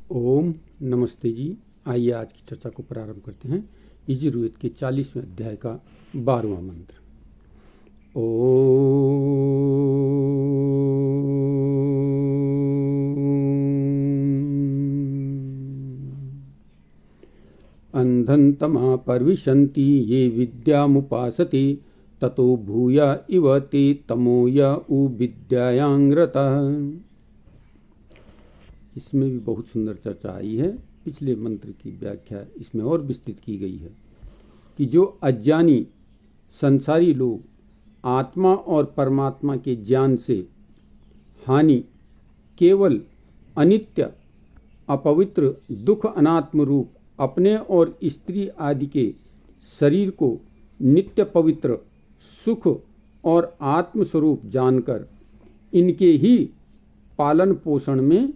ओम नमस्ते जी। आइए आज की चर्चा को प्रारंभ करते हैं। यजुर्वेद के 40वें अध्याय का 12वां मंत्र। अंधन्तमा परविशन्ति ये विद्यामुपासते ततो भूया इव ते तमो य उ विद्यायाङ्रतः। इसमें भी बहुत सुंदर चर्चा आई है। पिछले मंत्र की व्याख्या इसमें और विस्तृत की गई है कि जो अज्ञानी संसारी लोग आत्मा और परमात्मा के ज्ञान से हानि केवल अनित्य अपवित्र दुख अनात्म रूप अपने और स्त्री आदि के शरीर को नित्य पवित्र सुख और आत्म स्वरूप जानकर इनके ही पालन पोषण में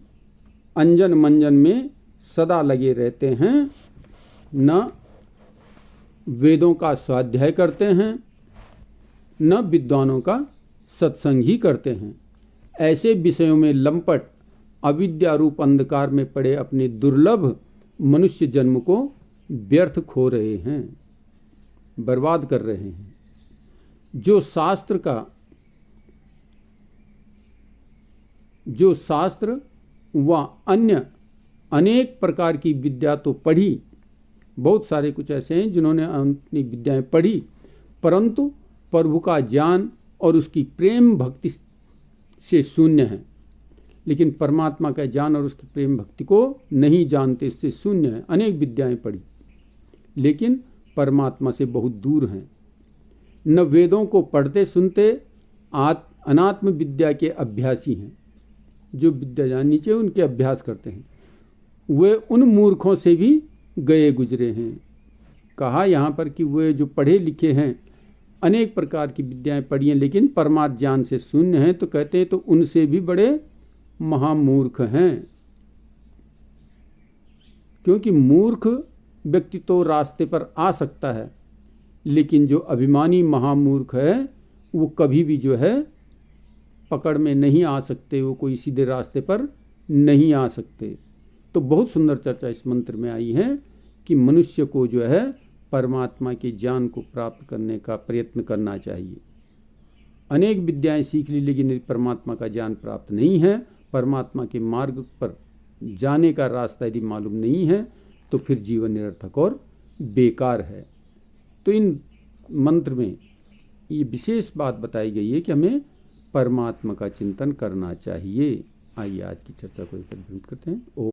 अंजन मंजन में सदा लगे रहते हैं, न वेदों का स्वाध्याय करते हैं न विद्वानों का सत्संग ही करते हैं। ऐसे विषयों में लंपट अविद्या रूप अंधकार में पड़े अपने दुर्लभ मनुष्य जन्म को व्यर्थ खो रहे हैं, बर्बाद कर रहे हैं। जो शास्त्र व अन्य अनेक प्रकार की विद्या तो पढ़ी, बहुत सारे कुछ ऐसे हैं जिन्होंने अपनी विद्याएं पढ़ी, परंतु प्रभु का ज्ञान और उसकी प्रेम भक्ति से शून्य है। लेकिन परमात्मा का ज्ञान और उसकी प्रेम भक्ति को नहीं जानते, इससे शून्य है। अनेक विद्याएं पढ़ी लेकिन परमात्मा से बहुत दूर हैं। न वेदों को पढ़ते सुनते अनात्म विद्या के अभ्यासी हैं। जो विद्या जाननी चाहिए उनके अभ्यास करते हैं, वे उन मूर्खों से भी गए गुजरे हैं। कहा यहाँ पर कि वे जो पढ़े लिखे हैं, अनेक प्रकार की विद्याएं पढ़ी हैं लेकिन परमात्म ज्ञान से शून्य हैं, तो कहते हैं तो उनसे भी बड़े महामूर्ख हैं। क्योंकि मूर्ख व्यक्ति तो रास्ते पर आ सकता है, लेकिन जो अभिमानी महामूर्ख है वो कभी भी जो है पकड़ में नहीं आ सकते, वो कोई सीधे रास्ते पर नहीं आ सकते। तो बहुत सुंदर चर्चा इस मंत्र में आई है कि मनुष्य को जो है परमात्मा के ज्ञान को प्राप्त करने का प्रयत्न करना चाहिए। अनेक विद्याएं सीख ली लेकिन परमात्मा का ज्ञान प्राप्त नहीं है, परमात्मा के मार्ग पर जाने का रास्ता यदि मालूम नहीं है तो फिर जीवन निरर्थक और बेकार है। तो इन मंत्र में ये विशेष बात बताई गई है कि हमें परमात्मा का चिंतन करना चाहिए। आइए आज की चर्चा को परिभाषित करते हैं।